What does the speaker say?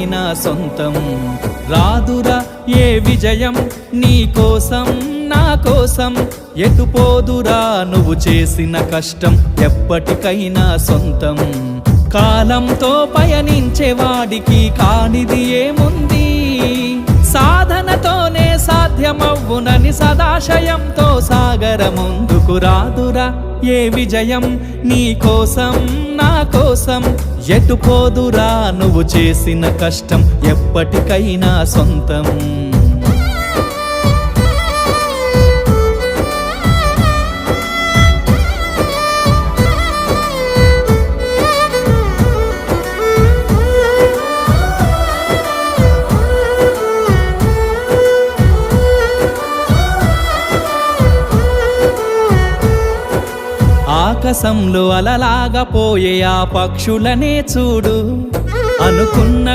ఎప్పటికైనా సొంతం. రాదురా ఏ విజయం నీ కోసం నా కోసం, ఎటుపోదురా నువ్వు చేసిన కష్టం ఎప్పటికైనా సొంతం. కాలంతో పయనించే వాడికి కానిది ఏముంది, సాధనతోనే సాధ్యమవ్వునని సదాశయంతో సాగర ముందుకు. రాదురా ఏ విజయం నీ కోసం నా కోసం, ఎటుపోదురా నువ్వు చేసిన కష్టం ఎప్పటికైనా సొంతం. ఆకాశంలో అలలాగా పోయే ఆ పక్షులనే చూడు, అనుకున్న